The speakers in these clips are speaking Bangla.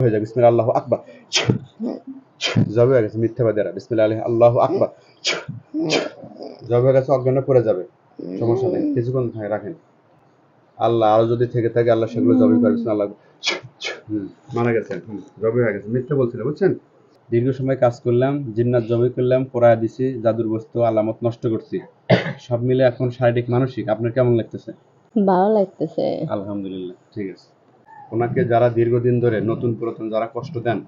হয়ে যাবে বিসমিল্লাহ আল্লাহু আকবার জবে হয়ে গেছে মিথ্যাবাদীরা বিসমিল্লাহ আল্লাহু আকবার জবে হয়ে গেছে অজ্ঞানে পড়ে যাবে সমস্যা নেই কিছুক্ষণ রাখেন আল্লাহ আরো যদি থেকে থাকে আল্লাহ সেগুলো জবে করে বিসমিল্লাহ মারা গেছে জবে হয়ে গেছে মিথ্যা বলছিল বুঝছেন দীর্ঘ সময় কাজ করলাম জিন্নাত জবে করলাম পোড়ায় দিছি জাদুর বস্তু আলামত নষ্ট করছি সব মিলে এখন শারীরিক মানসিক আপনার কেমন লাগতেছে ভালো লাগতেছে আলহামদুলিল্লাহ ঠিক আছে ওনাকে যারা দীর্ঘদিন ধরে নতুন পুরাতন যারা কষ্ট দেন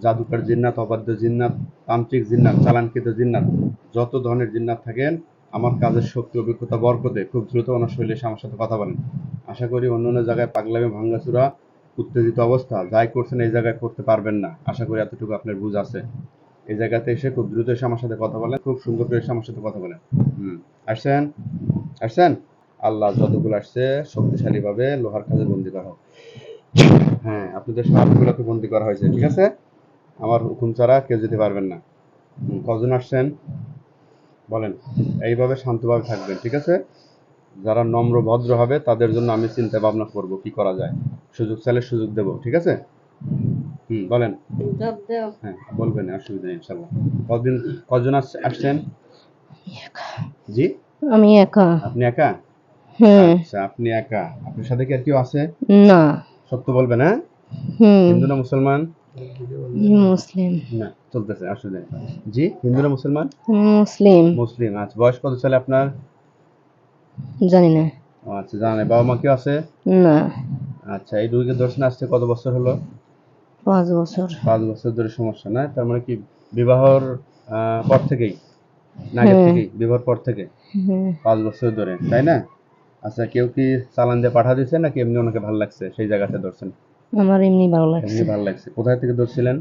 জাদুকর জিন্নাত অবাধ্য জিন্নাত তান্ত্রিক জিন্নাত চালানকৃত জিন্নাত যত ধরনের জিন্নাত থাকেন আমার কাজের শক্তি অভিজ্ঞতা বরকতে খুব দ্রুত ওনার শরীরে আমার সাথে কথা বলেন আশা করি অন্য অন্য জায়গায় পাগলামি ভাঙ্গাচুরা উত্তেজিত অবস্থা যাই করছেন এই জায়গায় করতে পারবেন না আশা করি এতটুকু আপনার বুঝ আছে এই জায়গাতে এসে খুব দ্রুত এসে আমার সাথে কথা বলেন খুব সুন্দর করে এসে আমার সাথে কথা বলেন আসছেন আসছেন আল্লাহ যতগুলো আসছে শক্তিশালীভাবে লোহার কাজে বন্দি করা হোক হ্যাঁ আপনাদের সবগুলোকে বন্দি করা হয়েছে ঠিক আছে আমার হুকুম ছাড়া কেউ যেতে পারবেন না কজন আসছেন বলেন এইভাবে শান্তভাবে থাকবেন ঠিক আছে যারা নম্র ভদ্র হবে তাদের জন্য আমি চিন্তা ভাবনা করব কি করা যায় সুযোগ চাইলে সুযোগ দেব ঠিক আছে বলেন হ্যাঁ বলবেন অসুবিধা নেই ইনশাল্লাহ কজন আসছেন জি আমি একা আপনি একা আচ্ছা আপনি একা আপনার সাথে কি আর কেউ আছে না সত্য বলবেন হ্যাঁ হিন্দু না মুসলমান মুসলিম না চলতেছে আসলে জি হিন্দু না মুসলমান মুসলিম মুসলিম আচ্ছা বয়স কত সালে আপনার জানি না আচ্ছা জানেন বাবা মা কেউ আছে না আচ্ছা এই রোগীকে দর্শনে আসতে কত বছর হলো 5 বছর 5 বছর ধরে সমস্যা না তার মানে কি বিবাহর পর থেকেই না আগের থেকেই বিবাহর পর থেকে 5 বছর ধরে তাই না আচ্ছা কেউ কি চালান দিয়ে পাঠা দিয়েছে নাকি এমনি ওনাকে ভালো লাগছে সেই জায়গাতে ধরছেন আমার এমনি ভালো লাগছে এমনি ভালো লাগছে কোথায় থেকে ধরছিলেন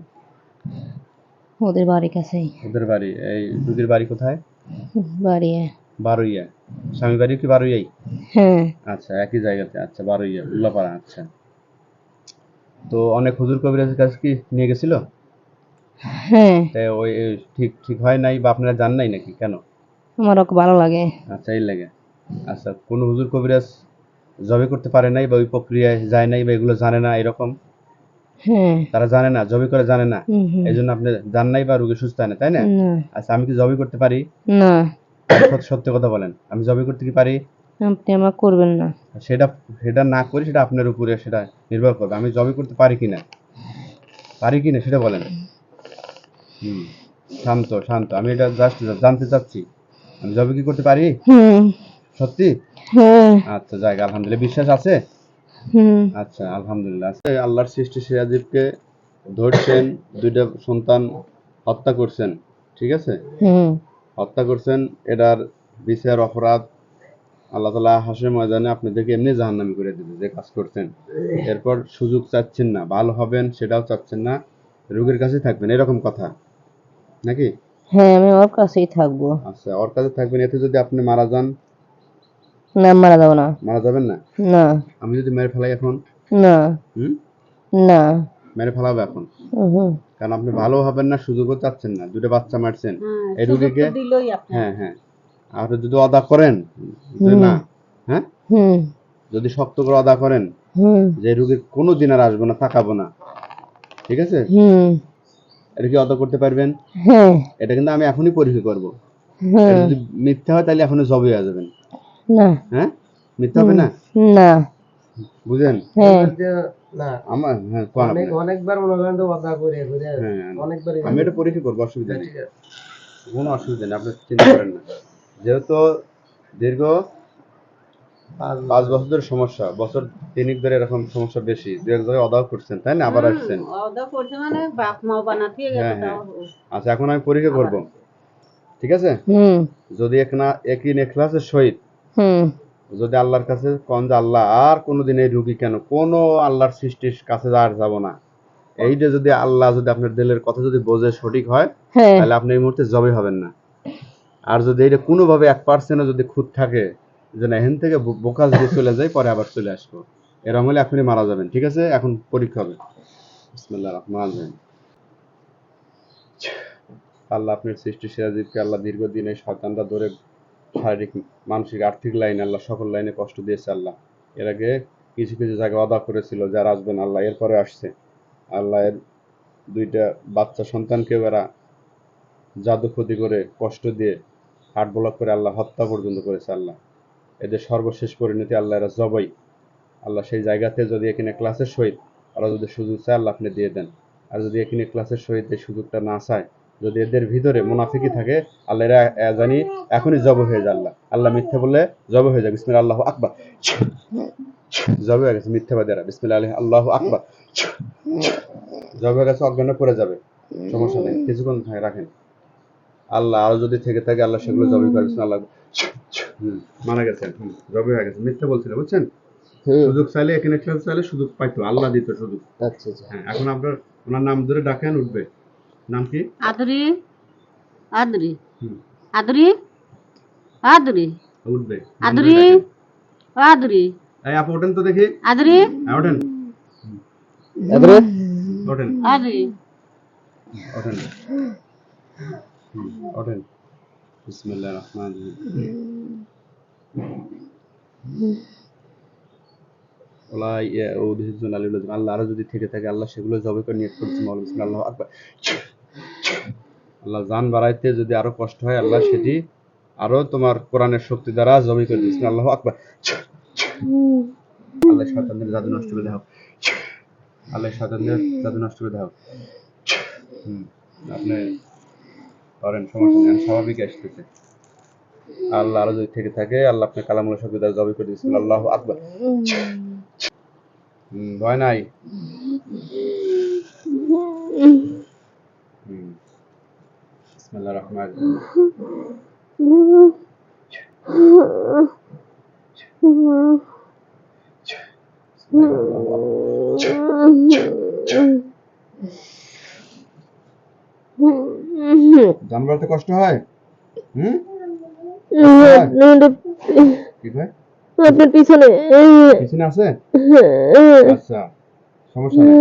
ওদের বাড়ি কাছেই ওদের বাড়ি এই রুগীর বাড়ি কোথায় বাড়ি বারুইয়া স্বামী বাড়ি কি বারুইয়াই হ্যাঁ আচ্ছা একই জায়গাতে আচ্ছা বারুইয়া উল্লাপাড়া আচ্ছা তো অনেক হুজুর কবিরাজের কাছে কি নিয়ে গেছিল হ্যাঁ ওই ঠিক ঠিক হয় নাই বা আপনারা জান নাই নাকি কেন আমার ওকে ভালো লাগে আচ্ছা এই লাগে আচ্ছা কোন হুজুর কবিরাজ জবে করতে পারে নাই বা ওই প্রক্রিয়ায় যায় নাই বা এগুলো জানে না এরকম হ্যাঁ তারা জানে না জবে করে জানে না এই জন্য আপনি জান নাই বা রোগী সুস্থ হয় না তাই না আচ্ছা আমি কি জবে করতে পারি না সত্য কথা বলেন আমি জবে করতে কি পারি আপনি আমার করবেন না সেটা সেটা না করি সেটা আপনার উপরে সেটা নির্ভর করবে আমি জবে করতে পারি কিনা সেটা বলেন শান্ত শান্ত আমি এটা জাস্ট জানতে চাচ্ছি আমি জবে কি করতে পারি সত্যি আচ্ছা জায়গা আলহামদুলিল্লাহ বিশ্বাস আছে আচ্ছা আলহামদুলিল্লাহ আল্লাহর সৃষ্টি সিরাজীবকে ধরছেন 2টা সন্তান হত্যা করছেন ঠিক আছে হত্যা করছেন এটার বিচার অপরাধ আল্লাহ তাআলা হাসরের ময়দানে আপনাদেরকে এমনি জাহান্নামী করে দিবে যে কাজ করছেন এরপর সুযোগ চাচ্ছেন না ভালো হবেন সেটাও চাচ্ছেন না রোগীর কাছে থাকবেন এরকম কথা নাকি হ্যাঁ আমি ওর কাছেই থাকবো আচ্ছা ওর কাছে থাকবেন এতে যদি আপনি মারা যান না মারা যাবো না মারা যাবেন না না আমি যদি মেরে ফেলাই এখন না না মেরে ফেলাবো এখন কারণ আপনি ভালো হবেন না সুযোগও চাচ্ছেন না 2টা বাচ্চা মারছেন এই রোগীকে হ্যাঁ হ্যাঁ আর যদি অদা করেন যে না হ্যাঁ যদি শক্ত করে অদা করেন যে রোগীর কোনো দিন আর আসবো না তাকাবো না ঠিক আছে এটা কি অদা করতে পারবেন এটা কিন্তু আমি এখনই পরীক্ষা করবো যদি মিথ্যা হয় তাহলে এখনই জবে হয়ে যাবেন না হ্যাঁ মিথ্যা হবে না না বুঝেন আমার হ্যাঁ অনেকবার মনে করেন তো ওয়াদা করে অনেকবার আমি এটা পরীক্ষা করবো অসুবিধা নেই কোনো অসুবিধা নেই আপনি চিন্তা করেন না যেহেতু দীর্ঘ 5 বছর ধরে সমস্যা বছর 3 ধরে এরকম সমস্যা বেশি 2 জায়গায় অদাও করছেন তাই না আবার আসছেন মানে বাপ মা বানাতে হ্যাঁ আচ্ছা এখন আমি পরীক্ষা করব ঠিক আছে যদি একই নেখলাসের সহিত যদি আল্লাহর কাছে কোন যে আল্লাহ আর কোনোদিন এই রোগী কেন কোনো আল্লাহর সৃষ্টির কাছে আর যাব না এইটা যদি আল্লাহ যদি আপনার দিলের কথা যদি বোঝে সঠিক হয় তাহলে আপনি এই মুহূর্তে জবে হবেন না আর যদি এটা কোনোভাবে 1% যদি খুঁত থাকে যে না এখান থেকে বোকাস দিয়ে চলে যায় পরে আবার চলে আসবো এরকম হলে এখনই মারা যাবেন ঠিক আছে এখন পরীক্ষা হবে বিসমিল্লাহির রহমানির রহিম আল্লাহ আপনার সৃষ্টি সিরাজীবকে আল্লাহ দীর্ঘদিন এই শয়তানরা ধরে শারীরিক মানসিক আর্থিক লাইনে আল্লাহ সকল লাইনে কষ্ট দিয়েছে আল্লাহ এর আগে কিছু কিছু জায়গায় ওয়াদা করেছিল যারা আসবেন আল্লাহ এরপরে আসছে আল্লাহ এর দুইটা বাচ্চা সন্তানকে এরা জাদু ক্ষতি করে কষ্ট দিয়ে হার্ট ব্লক করে আল্লাহ হত্যা পর্যন্ত করেছে আল্লাহ। এদের সর্বশেষ পরিণতি আল্লাহ এরা জবাই। আল্লাহ সেই জায়গাতে যদি এখানে ক্লাসের সহিত আল্লাহ যদি সুযোগ চায় আল্লাহ আপনি দিয়ে দেন। আর যদি এখানে ক্লাসের সহিত এই সুযোগটা না চায়, যদি এদের ভিতরে মুনাফিকি থাকে আল্লাহ এরা জানি এখনই জব হয়ে যায়। আল্লাহ আল্লাহ মিথ্যা বললে জব হয়ে যায়। বিসমিল্লাহ আল্লাহু আকবার, জব হয়ে গেছে মিথ্যাবাদীরা। বিসমিল্লাহ আল্লাহু আকবার, জব হয়ে গেছে, অজ্ঞানে পড়ে যাবে, সমস্যা নেই, কিছুক্ষণ রাখেন। আল্লাহ আরো যদি থেকে থাকে আল্লাহ সেগুলো জবই করে। বিসমিল্লাহ আল্লাহ মারা গেছেন, জবই হয়ে গেছে, মিথ্যা বলছিল বুঝছেন। সুযোগ চাইলে এখানে খেলতে চাইলে সুযোগ পাইতো, আল্লাহ দিত সুযোগ। আচ্ছা আচ্ছা। হ্যাঁ, এখন আপনার ওনার নাম ধরে ডাকেন, উঠবে। নাম কি? আদরি আদরি হুম, আদরি আদরি উঠবে, নাম ধরে আদরি ডাকেন। আদরি এই আপু ওঠেন তো দেখি। আদরি হ্যাঁ ওঠেন, এবারে ওঠেন, আদরি ওঠেন, ওঠেন। বিসমিল্লাহির রহমানির রহিম। আল্লাহ আরো যদি থেকে থাকে আল্লাহ সেগুলো জবে করে নিয়ত করছি মাওলানা। বিসমিল্লাহ আল্লাহু আকবার। আল্লাহ জান বাড়াইতে যদি আরো কষ্ট হয় আল্লাহ সেটি আরো তোমার কোরআনের শক্তি দ্বারা জবে করে দিচ্ছি। আল্লাহু আকবার। আল্লাহ শয়তানদের জাদু নষ্ট করে দাও, আল্লাহ শয়তানদের জাদু নষ্ট করে দাও। আপনি করেন, সমস্যা নেই, স্বাভাবিক আসতেছে। আল্লাহ আরো যদি থেকে থাকে আল্লাহ আপনার কালামুল শক্তি দ্বারা জবে করে দিচ্ছি। আল্লাহু আকবার। ভয় নাই। বিসমিল্লাহির রহমানির রহিম। জানবারতে কষ্ট হয়? কি হয়? আপনার পিছনে পিছনে আছে? আচ্ছা, সমস্যা নেই।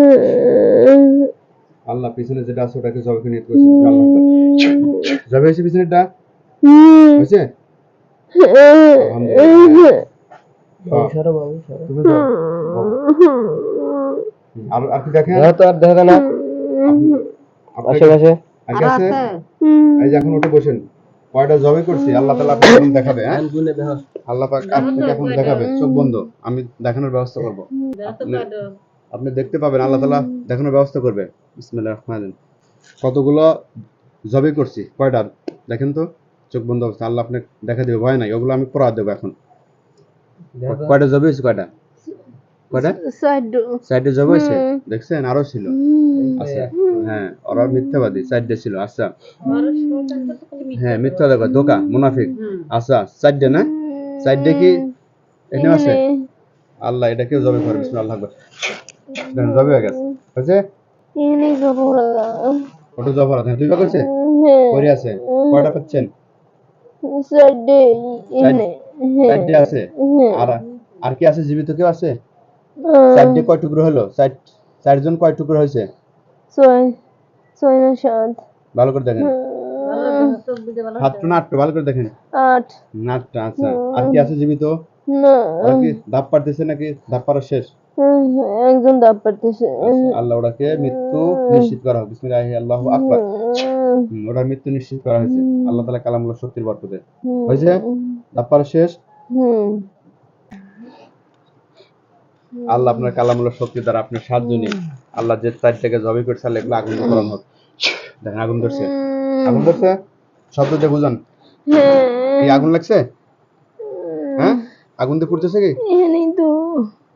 আল্লাহ পিছনে যেটা আছে ওটাকে জবে করে নিয়ত করেছি। আল্লাহ জবে হয়েছে, পিছনেরটা হয়েছে। আলহামদুলিল্লাহ। সরো বাবু সরো। তুমি যাও, বাবা। আর কি দেখেন? তো আর দেখা না আশেপাশে। আর কি আছে? আছে এই যে এখন উঠে বসেন। কয়টা জবে করছি আল্লাহ তাআলা আপনাকে এখন দেখাবে। হ্যাঁ, গুনে দেখো। আল্লাহ পাক আপনাকে এখন দেখাবে। চোখ বন্ধ, আমি দেখানোর ব্যবস্থা করব। আপনি দেখতে পাবেন, আল্লাহ তাআলা দেখানোর ব্যবস্থা করবে। বিসমিল্লাহির রহমানির রহিম। কতগুলো জবে করছি, কয়টা দেখেন তো, চোখ বন্ধ অবস্থা। আল্লাহ আপনাকে দেখা দেবে, ভয় নাই, ওগুলো আমি পড়া দেবো এখন। কয়টা জবে হয়েছে? কয়টা সাইডে জবে হয়েছে, দেখছেন? আরো ছিল। আচ্ছা, হ্যাঁ, ওরা মিথ্যাবাদী, সাইডে ছিল। আচ্ছা, হ্যাঁ, মিথ্যা দেখো, ধোকা, মুনাফিক। আচ্ছা, সাইডে না, সাইডে কি এখানে আছে? আল্লাহ এটাকে জবে করে। বিসমিল্লাহ আকবার। দেখেন জবে হয়ে গেছে, হয়েছে। ওটা জবর আছে, দুই ভাগ হয়েছে, কই আছে? কয়টা পাচ্ছেন? সাইডে আছে। আর আর কি আছে? জীবিত কেউ আছে? সাইডে কয় টুকরো হলো? চারজন কয় টুকরো হয়েছে? ভালো করে দেখেন, সাতটা না আটটা? ভালো করে দেখেন, আটটা। আচ্ছা, আর কি আছে জীবিত? ওরা কি ধাপ পারতেছে নাকি ধাপ পারা শেষ? একজন দাব পারতেছে। আচ্ছা, আল্লাহ ওটাকে মৃত্যু নিশ্চিত করা হোক। বিসমিল্লাহি আল্লাহু আকবার। ওটার মৃত্যু নিশ্চিত করা হয়েছে আল্লাহ তাআলা কালামুল্লাহ শক্তির বরকতে। হয়েছে, ধাপ পারা শেষ। আল্লাহ আপনার কালামুল্লাহ শক্তি দ্বারা আপনার সাহায্য নিয়ে আল্লাহ যে চারটাকে জবে করছে আল্লাহ এগুলো আগুন করান হোক। দেখেন আগুন ধরছে, আগুন ধরছে, শব্দ দিয়ে বুঝান। কি আগুন লাগছে? হ্যাঁ, আগুন দিয়ে পুড়তেছে কি?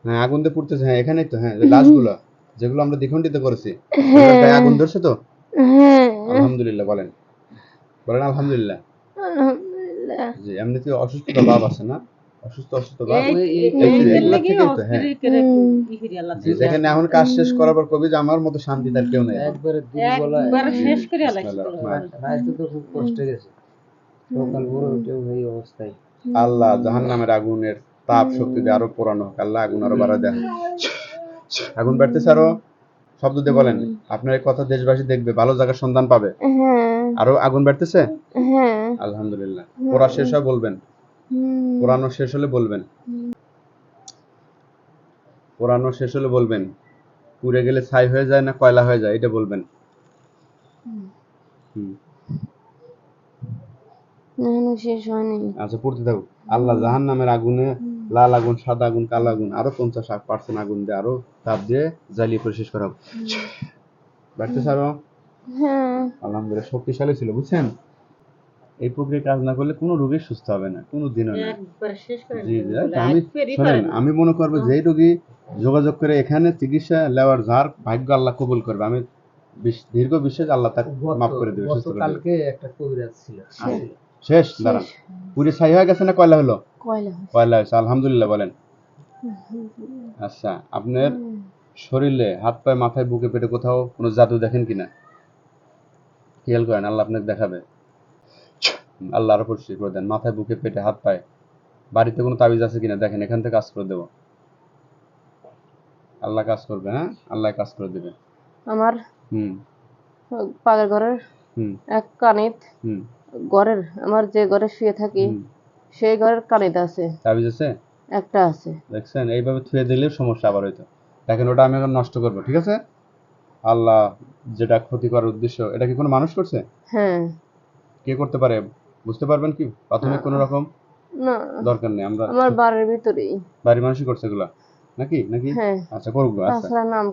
হ্যাঁ, আগুন দিয়ে পুড়তেছে। হ্যাঁ, এখানেই তো। হ্যাঁ, যে লাশগুলো যেগুলো আমরা দ্বিখণ্ডিত করেছি ওগুলোর গায়ে আগুন ধরছে তো। আলহামদুলিল্লাহ বলেন, বলেন আলহামদুলিল্লাহ। জি, এমনিতে অসুস্থতা ভাব আছে না? অসুস্থ ভাব এগুলো থেকেই তো। হ্যাঁ, দেখেন এখন কাজ শেষ করার পর কবি যে আমার মতো শান্তি তার কেউ নেই। একবারে দুপুরবেলা একবার শেষ করে রাইতে তো খুব কষ্ট গেছে। সকাল ভোরে উঠেও এই অবস্থায়। আল্লাহ জাহান্নামের আগুনের তাপ শক্তি দিয়ে আরো পোড়ানো হোক। আল্লাহ আগুন আরো বাড়া দেন। আগুন বাড়তেছে আরো, শব্দ দিয়ে বলেন। আপনার এই কথা দেশবাসী দেখবে, ভালো জায়গার সন্ধান পাবে। আরো আগুন বাড়তেছে। আলহামদুলিল্লাহ। পোড়া শেষ হয় বলবেন, পোড়ানো শেষ হলে বলবেন, পোড়ানো শেষ হলে বলবেন পুড়ে গেলে ছাই হয়ে যায় না কয়লা হয়ে যায় এটা বলবেন। হুম এখনো শেষ হয়নি। আচ্ছা পড়তে থাকো। আল্লাহ জাহান্নামের আগুনে লাল আগুন, সাদা আগুন, কালো আগুন আরো 50% আগুন দিয়ে আরো তাপ দিয়ে জ্বালিয়ে পরে শেষ করা হবে। বাড়তে ছাড়ো। হ্যাঁ আলহামদুলিল্লাহ শক্তিশালী ছিল বুঝছেন। এই প্রক্রিয়া কাজ না করলে কোনো রোগী সুস্থ হবে না, কোনো দিনও না। একবার শেষ করে জি দেবেন জি বলে আমি আজ ফেরি শোনেন, পারে না। আমি মনে করবো যেই রোগী যোগাযোগ করে এখানে চিকিৎসা নেওয়ার যার ভাগ্য আল্লাহ কবুল করবে, আমি দীর্ঘ বিশ্বাস আল্লাহ তাকে মাফ করে দেবে, সুস্থ করে দেবে। গতকালকে একটা কবিরাজ ছিল, আসছিল। শেষ দাঁড়ান, পুরি ছাই হয়ে গেছে না কয়লা হলো? কয়লা হয়েছে। কয়লা হয়েছে, আলহামদুলিল্লাহ বলেন। আচ্ছা আপনার শরীরে হাত পায়ে মাথায় বুকে পেটে কোথাও কোনো জাদু দেখেন কিনা খেয়াল করেন, আল্লাহ আপনাকে দেখাবে। আল্লাহ আরো পরিষ্কার করে দেন, মাথায় বুকে পেটে হাত পায়ে বাড়িতে কোনো তাবিজ আছে কিনা দেখেন, এখান থেকে কাজ করে দেবো। আল্লাহ কাজ করবে, হ্যাঁ আল্লাহ কাজ করে দেবে। আমার হুম পাগের ঘরের হুম এক কানিত হুম ঘরের, আমার যে ঘরে শুয়ে থাকি হুম। সেই ঘরের কানিত আছে, তাবিজ আছে একটা আছে। দেখছেন, এইভাবে থুয়ে দিলে সমস্যা আবার হইতো। দেখেন ওটা আমি এখন নষ্ট করবো, ঠিক আছে? আল্লাহ যেটা ক্ষতি করার উদ্দেশ্য, এটা কি কোনো মানুষ করছে? হ্যাঁ কে করতে পারে বুঝতে পারবেন কি প্রাথমিক কোনো রকম? না, দরকার নেই, আমরা আমার বাড়ির ভিতরেই। বাড়ির মানুষই করছে এগুলা নাকি নাকি হ্যাঁ আচ্ছা করুক গো, আচ্ছা তাছাড়া নাম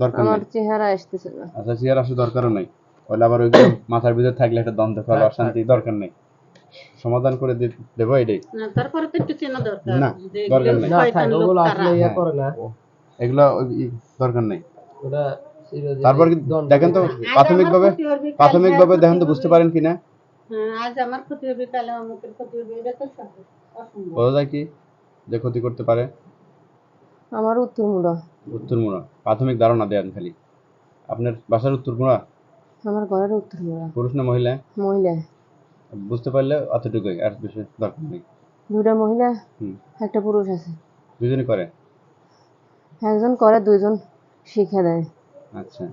দরকার আমার নেই। চেহারা আসতেছে না। আচ্ছা চেয়ার আসলে দরকারও নাই, ওইটা আবার ওইগুলো মাথার ভিতরে থাকলে একটা দ্বন্দ্ব করা অশান্তি, দরকার নেই। সমাধান করে দেবো এটাই। না, তারপরে তো একটু চেনা দরকার না, যে দরকার এগুলো নেই। না শয়তান থাক, লোক ওগুলো কারা। আসলে ইয়া করে না। এগুলা দরকার নেই। ওটা চিরদিন তারপর কি দণ্ড দেখেন তো থাকবে। আজ প্রাথমিকভাবে, আমার ক্ষতি হবে, কাল প্রাথমিকভাবে হ্যাঁ দেখেন তো ক্ষতি বুঝতে হবে। পারেন কিনা হ্যাঁ, আজ আমার ক্ষতি হবে, কাল আমার মুখের ক্ষতি হবে, এটা তো অসম্ভব। বোঝা যায় কি যে ক্ষতি করতে পারে? আমার উত্তরমুড়া। উত্তরমুড়া, প্রাথমিক ধারণা দেন খালি। আপনার বাসার উত্তরমুড়া? আমার ঘরের উত্তরমুড়া। পুরুষ না মহিলা? মহিলা। বুঝতে পারলে অতটুকুই, আর বেশি দরকার নেই। দুইটা মহিলা হুম একটা পুরুষ আছে। দুজনই করে? একজন করে, দুইজন শিখে দেয়। আচ্ছা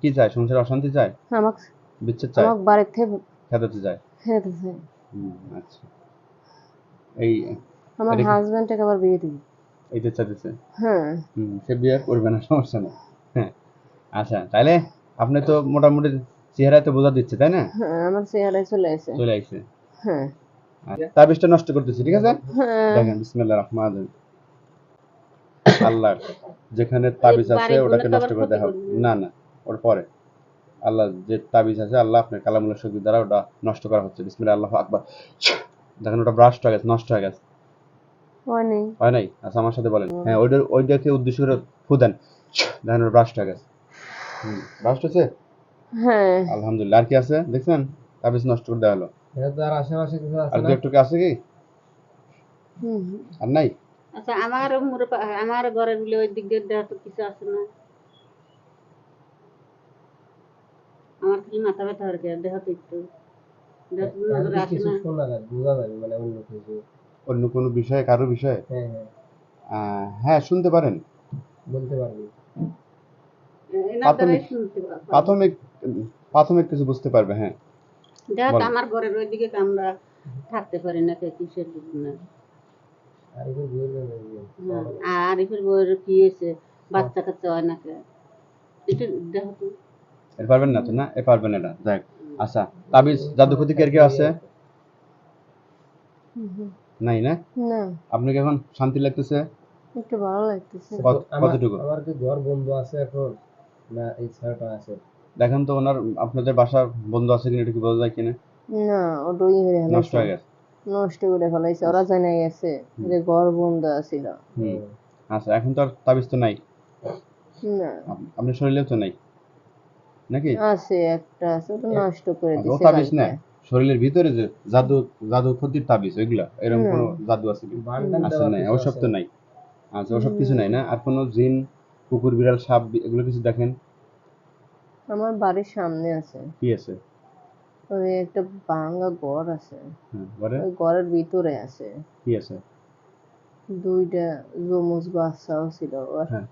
কি চায়, সংসারে অশান্তি চায়, আমাক বিচ্ছেদ চায়, আমাক বাড়ির থেকে খেদাতে চায়? খেতেছে। আচ্ছা এই আমার এটা কি হাজবেন্ডটাকে আবার বিয়ে দিবি। এইটা চাইতেছে? হ্যাঁ সে বিয়ে করবে না, সমস্যা নেই। হ্যাঁ আচ্ছা তাইলে আপনি তো মোটামুটি চেহারায় তো বোঝা দিচ্ছে তাই না? হ্যাঁ আমার চেহারায় চলে আসে। চলে আইছে। হ্যাঁ তাবিজটা নষ্ট করতেছি, ঠিক আছে? হ্যাঁ দেখেন বিসমিল্লাহির রহমানির রহিম। আল্লাহ যেখানে তাবিজ আছে বাড়ির ওটাকে জন্য তো নষ্ট আবার করে ক্ষতি দেখাবো করবে না। না না, ওর পরে আল্লাহ যে তাবিজ আছে, আল্লাহ আপনার কালামুল্লাহ শক্তি দ্বারা ওটা নষ্ট করা হচ্ছে। বিসমিল্লাহ আল্লাহু আকবার। দেখেন ওটা ব্রাস্ট হয়ে গেছে, নষ্ট হয়ে গেছে। হয়নি। হয় নাই? আচ্ছা আমার সাথে বলেন। হ্যাঁ ওইটাকে উদ্দেশ্য করে ফু দেন, দেখেন ওটা ব্রাস্ট হয়ে গেছে। ব্রাস্ট হচ্ছে হ্যাঁ আলহামদুলিল্লাহ। আর কি আছে দেখছেন? তাবিজ নষ্ট করে দেওয়া হলো। এটা তো আর আশেপাশে কিছু আছে আর না? দু একটু কি আছে কি? হুম আর নাই? আচ্ছা আমার ঘরের গুলো ওই দিক দিয়ে দেওয়া তো কিছু আছে না? আমার খালি মাথা ব্যথা আর কি, দেহ তো একটু দেহ তো এখন নজরে কি আসে কিছু না। শোনা যায়, বোঝা যায়, মানে অন্য কিছু? অন্য কোনো বিষয়ে, কারো বিষয়ে? হ্যাঁ হ্যাঁ, হ্যাঁ শুনতে পারেন। বলতে পারবি। এনার দ্বারাই প্রাথমিক শুনতে পাবো। প্রাথমিক প্রাথমিক কিছু বুঝতে পারবে। হ্যাঁ দেহ তো বলেন। আমার ঘরের ওইদিকে আমরা থাকতে পারি না, কিসের জন্য। আর এগুলো বলবে না, এগুলো। হ্যাঁ, আর আরিফের বউয়ের কি হয়েছে, বাচ্চা কাচ্চা হয় না কে? এটা দেহ তো। এর পারবেন না তো, না এ পারবেন এটা দেখ। আচ্ছা তাবিজ জাদু ক্ষতি কি আর কেউ আছে? হুম। নাই না? না আপনি কি এখন শান্তি লাগতেছে? একটু ভালো লাগতেছে। কতটুকু? আমার কি ঘর বন্ধ আছে এখন, না এই ছাড়াটা আছে? দেখেন তো ওনার আপনাদের বাসা বন্ধ আছে কিনা, এটা কি বোঝা যায় কিনা? না ওটাই হয়ে নষ্ট ফেলাইছে, হয়ে গেছে। নষ্ট করে ফেলাইছে, ওরা জানা গেছে যে ঘর বন্ধ আছিল। হুম আচ্ছা এখন তো আর তাবিজ তো নাই, না আপনার শরীরেও তো নাই নাকি? আছে, একটা আছে, ওটা নষ্ট করে আচ্ছা, ও দিছে তাবিজ না, কালকে। শরীরের ভিতরে যে জাদু, জাদু ক্ষতির তাবিজ ওইগুলা, এরকম না। কোনো জাদু আছে কি? বান্ডেল আচ্ছা দেওয়া নাই, কিছু ওসব আছে? তো নাই। আচ্ছা ওসব কিছু নাই না? আর কোনো জিন, কুকুর, বিড়াল, সাপ এগুলো কিছু দেখেন? আমার বাড়ির সামনে আছে, কি আছে? ওই একটা ভাঙা ঘর আছে, ঘরে ওই ঘরের ভিতরে আছে কি আছে? দুইটা যমজ বাচ্চাও ছিল, হ্যাঁ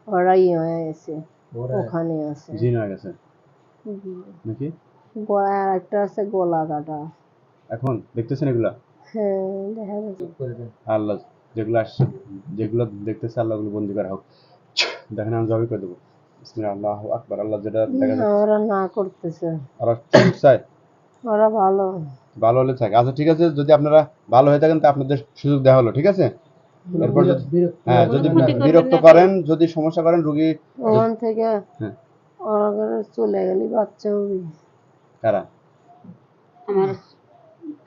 ওরাই হয়ে গেছে, ওরা ওখানে আছে। জিন হয়ে গেছে নাকি? আর একটা আছে গলা কাটা। এখন দেখতেছেন এগুলা? হ্যাঁ দেখা যাচ্ছে। চুপ করে দেন। আল্লাহ যেগুলো আসছে, যেগুলো দেখতেছে আল্লাহ ওগুলো বন্দি করা হোক। দেখেন আমি জবাই করে দেবো। বিসমিল্লাহ, আল্লাহু আকবার। আল্লাহ যেটা দেখা না, যাচ্ছে ওরা না করতেছে, ওরা সুযোগ চায়, ওরা ভালো। ভালো হলে থাকে। আচ্ছা ঠিক আছে, যদি আপনারা ভালো হয়ে থাকেন তা আপনাদের সুযোগ দেওয়া হলো, ঠিক আছে। এরপর যদি বিরক্ত হ্যাঁ করবেন যদি না। বিরক্ত করেন, যদি সমস্যা করেন রুগী ওখান থেকে হ্যাঁ ওরা ঘরে চলে গেলে বাচ্চা হবে। কারা আমার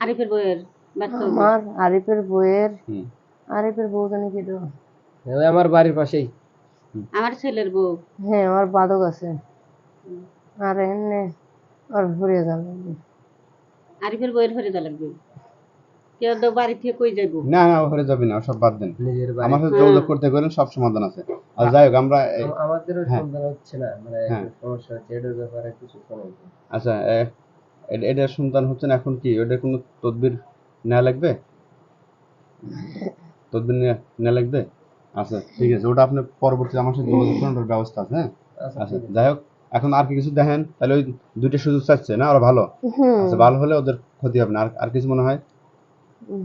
আরিফের বইয়ের বাচ্চা হবে। আমার আরিফের বইয়ের, হুম আরিফের বউ জানি কি তো? ওই আমার বাড়ির পাশেই। আমার ছেলের বউ। হ্যাঁ, আমার বাদক আছে। আর এমনি আর ঘুরে যাবে। আরিফের বইয়ের ঘরে যা লাগবে। কেউ তো বাড়ি থেকে কই যাইব। না না ওখানে যাবি না, সব বাদ দেন। নিজের বাড়ি। আমার সাথে যোগাযোগ করতে গেলেন, সব সমাধান আছে। আর যাই হোক আমরা আমাদেরও হ্যাঁ। সন্তান হচ্ছে না, মানে হ্যাঁ। একটা সমস্যা হচ্ছে, এটার ব্যাপারে কিছু শোনেন। আচ্ছা এটার সন্তান হচ্ছে না, এখন কি ওটার কোনো তদবির নেওয়া লাগবে? তদবির নেওয়া লাগবে? আচ্ছা ঠিক আছে, ওটা আপনি পরবর্তীতে আমার সাথে যোগাযোগ করেন, ওটার ব্যবস্থা আছে। হ্যাঁ আচ্ছা যাই হোক, এখন আর কি কিছু দেখেন তাহলে? ওই দুইটা সুযোগ চাচ্ছে না, ওরা ভালো। আচ্ছা ভালো হলে ওদের ক্ষতি হবে না। আর কিছু মনে হয়?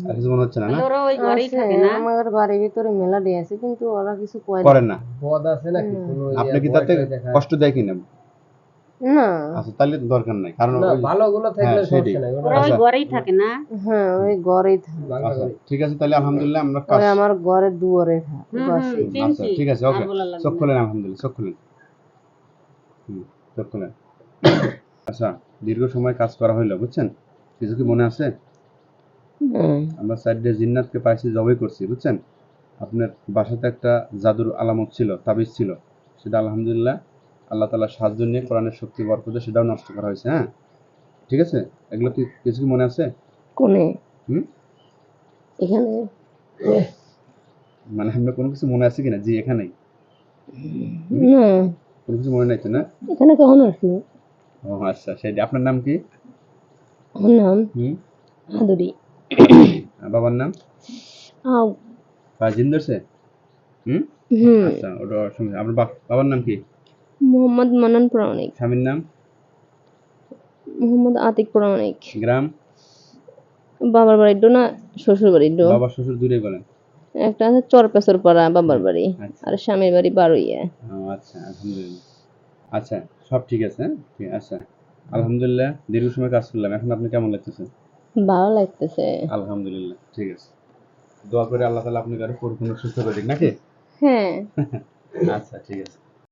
আর কিছু মনে হচ্ছে না? না তাহলে ওরা ওই ঘরেই আছে, থাকে না। আমার বাড়ির ভিতরে মেলাডি আছে, কিন্তু ওরা কিছু করে না। করেন না? বদ আছে নাকি কোনো আপনি কি তাতে কষ্ট দেয় কিনা? না। আচ্ছা তাহলে দরকার নাই, কারণ না, ওই ভালো গুলো থাকলে হ্যাঁ, সমস্যা সেটাই। নাই, ওটা ওরা ওই আচ্ছা। ঘরেই থাকে না। হ্যাঁ, ওই ঘরেই থাকে। বাংলা আচ্ছা করে। ঠিক আছে, তাহলে আলহামদুলিল্লাহ আমরা কাজ ওই আমার ঘরের দুয়ারে থাকে, হুম পাশে। হুম আচ্ছা চিনছি। ঠিক আছে, আর ওকে। বলা লাগবে চোখ না। খুলেন, আলহামদুলিল্লাহ চোখ খুলেন। চোখ খুলেন। আচ্ছা দীর্ঘ সময় কাজ করা হইলো, বুঝছেন? কিছু কি মনে আছে? আমরা সাইডে জিন্নাতকে পাইছি, জবাই করছি, বুঝছেন? আপনার বাসাতে একটা জাদুর আলামত ছিল, তাবিজ ছিল, সেটা আলহামদুলিল্লাহ আল্লাহ তাআলার সাহায্য নিয়ে, কোরআনের শক্তি বরকতে সেটাও নষ্ট করা হয়েছে। হ্যাঁ ঠিক আছে, এগুলো কি কিছু কি মনে আছে? কোনে? হুম এখানে? মানে আপনার কোনো কিছু মনে আছে কিনা? জি এখানেই। না, কোনো কিছু মনে নাই তো? না? এখানে কখন আসলো? ও আচ্ছা, সেটা। আপনার নাম কি? আমার নাম হুম আদুরি। আর বাবার নাম? আও। জিন্দর সে? হুম হুম। আচ্ছা, ওটা শুনছি। আপনার বাবার নাম কি? মোহাম্মদ মান্নান প্রামাণিক। স্বামীর নাম? মোহাম্মদ আতিক প্রামাণিক। গ্রাম? বাবার বাড়ি ডো না শ্বশুর বাড়ি ডো? বাবা শ্বশুর দূরে বলেন। একটা আছে চরপেছর পাড়া বাবার বাড়ি, আচ্ছা। আর স্বামীর বাড়ি বারুইয়া। ও আচ্ছা, আলহামদুলিল্লাহ। আচ্ছা সব ঠিক আছে। হ্যাঁ ঠিক আছে, আলহামদুলিল্লাহ। দীর্ঘ সময় কাজ করলাম, এখন আপনি কেমন লাগতেছে? ভালো লাগতেছে। আলহামদুলিল্লাহ ঠিক আছে। দোয়া করে আল্লাহ তাআলা আপনাকে আরো পরিপূর্ণ সুস্থ করে দিক নাকি? হ্যাঁ। আচ্ছা ঠিক আছে।